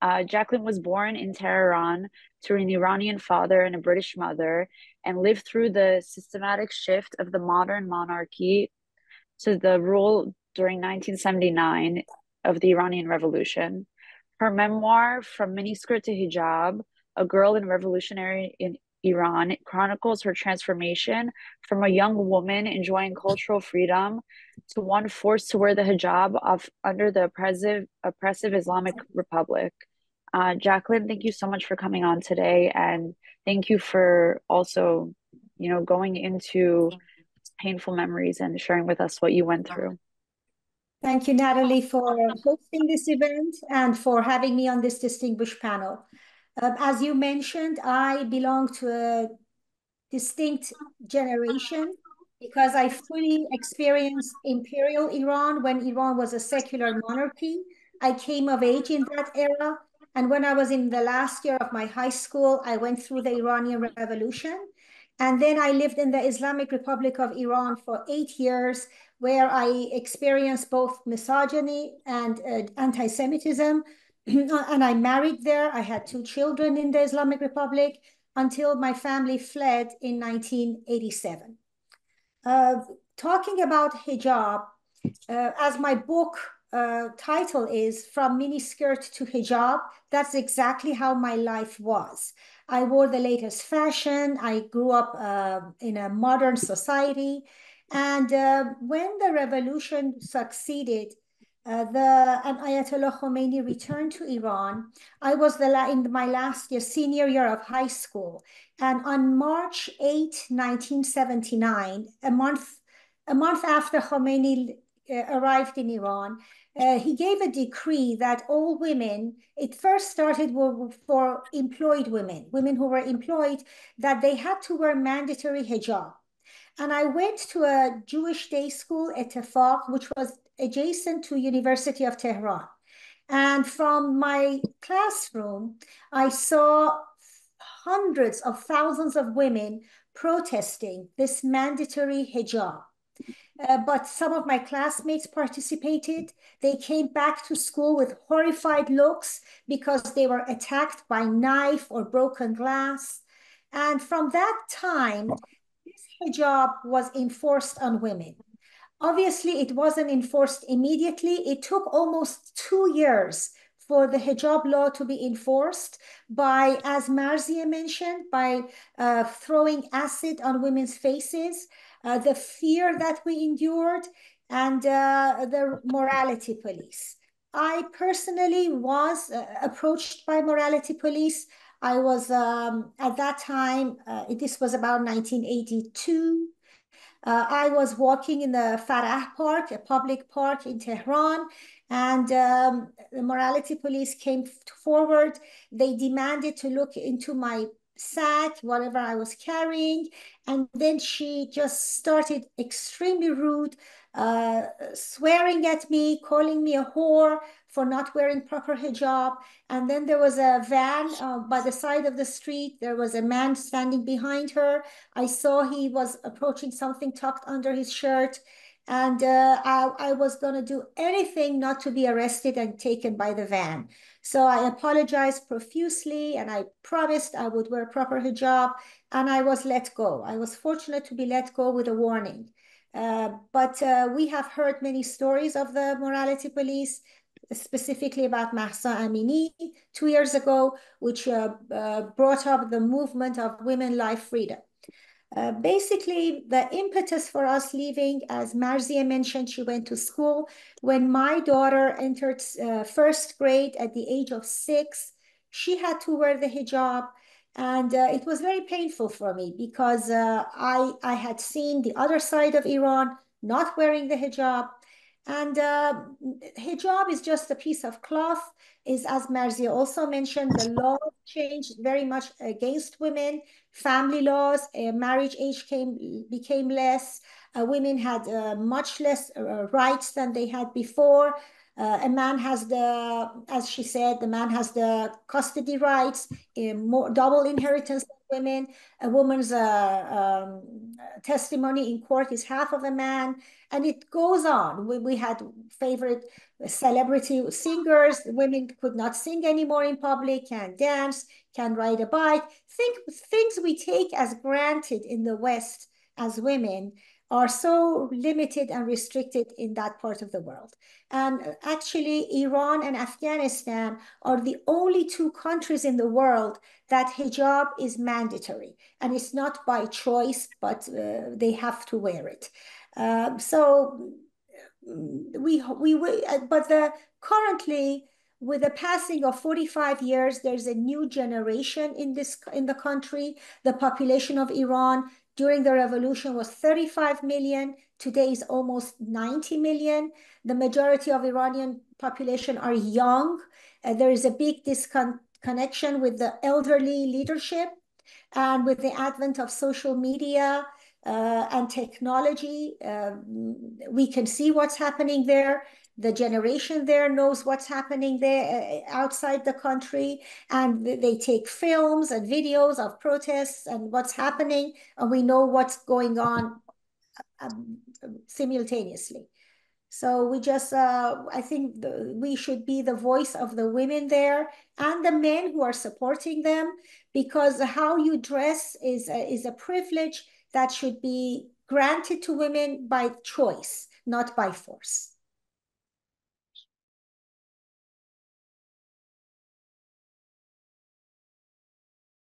Jacqueline was born in Tehran to an Iranian father and a British mother, and lived through the systematic shift of the modern monarchy to the rule during 1979 of the Iranian Revolution. Her memoir, From Miniskirt to Hijab, A Girl in Revolutionary in Iran, chronicles her transformation from a young woman enjoying cultural freedom to one forced to wear the hijab under the oppressive Islamic Republic. Jacqueline, thank you so much for coming on today, and thank you for also, going into painful memories and sharing with us what you went through. Thank you, Natalie, for hosting this event and for having me on this distinguished panel. As you mentioned, I belong to a distinct generation because I fully experienced imperial Iran when Iran was a secular monarchy. I came of age in that era. And when I was in the last year of my high school, I went through the Iranian Revolution. And then I lived in the Islamic Republic of Iran for 8 years, where I experienced both misogyny and anti-Semitism. And I married there. I had 2 children in the Islamic Republic until my family fled in 1987. Talking about hijab, as my book title is From Miniskirt to Hijab, that's exactly how my life was. I wore the latest fashion. I grew up in a modern society. And when the revolution succeeded, and Ayatollah Khomeini returned to Iran, I was in my last year, senior year of high school. And on March 8, 1979, a month after Khomeini arrived in Iran, he gave a decree that all women, it first started for employed women who were employed, that they had to wear mandatory hijab. And I went to a Jewish day school, Etefaq, which was adjacent to University of Tehran. And from my classroom, I saw hundreds of thousands of women protesting this mandatory hijab. But some of my classmates participated. They came back to school with horrified looks because they were attacked by knife or broken glass. And from that time, this hijab was enforced on women. Obviously, it wasn't enforced immediately. It took almost 2 years for the hijab law to be enforced by, as Marzia mentioned, by throwing acid on women's faces, the fear that we endured, and the morality police. I personally was approached by morality police. I was, at that time, this was about 1982. I was walking in the Farah Park, a public park in Tehran, and the morality police came forward. They demanded to look into my sack, whatever I was carrying, and then she just started extremely rude, swearing at me, calling me a whore for not wearing proper hijab. And then there was a van by the side of the street. There was a man standing behind her. I saw he was approaching something tucked under his shirt. And I was going to do anything not to be arrested and taken by the van. So I apologized profusely and I promised I would wear proper hijab, and I was let go. I was fortunate to be let go with a warning. But we have heard many stories of the morality police, specifically about Mahsa Amini 2 years ago, which brought up the movement of women life freedom. Basically, the impetus for us leaving, as Marzia mentioned, she went to school. When my daughter entered first grade at the age of 6, she had to wear the hijab. And it was very painful for me because I had seen the other side of Iran not wearing the hijab. And hijab is just a piece of cloth. Is, as Marzia also mentioned, the law changed very much against women. Family laws, marriage age became less. Women had much less rights than they had before. A man has the, as she said, the man has the custody rights, more double inheritance than women. A woman's testimony in court is half of a man, and it goes on. We had favorite celebrity singers. Women could not sing anymore in public, can't dance, can't ride a bike. Things we take as granted in the West as women are so limited and restricted in that part of the world. And actually, Iran and Afghanistan are the only two countries in the world that hijab is mandatory. And it's not by choice, but they have to wear it. So but currently, with the passing of 45 years, there's a new generation in the country. The population of Iran during the revolution was 35 million. Today is almost 90 million. The majority of Iranian population are young. There is a big disconnection with the elderly leadership. And with the advent of social media and technology, we can see what's happening there. The generation there knows what's happening there outside the country, and they take films and videos of protests and what's happening, and we know what's going on simultaneously. So we just, I think we should be the voice of the women there and the men who are supporting them, because how you dress is a privilege that should be granted to women by choice, not by force.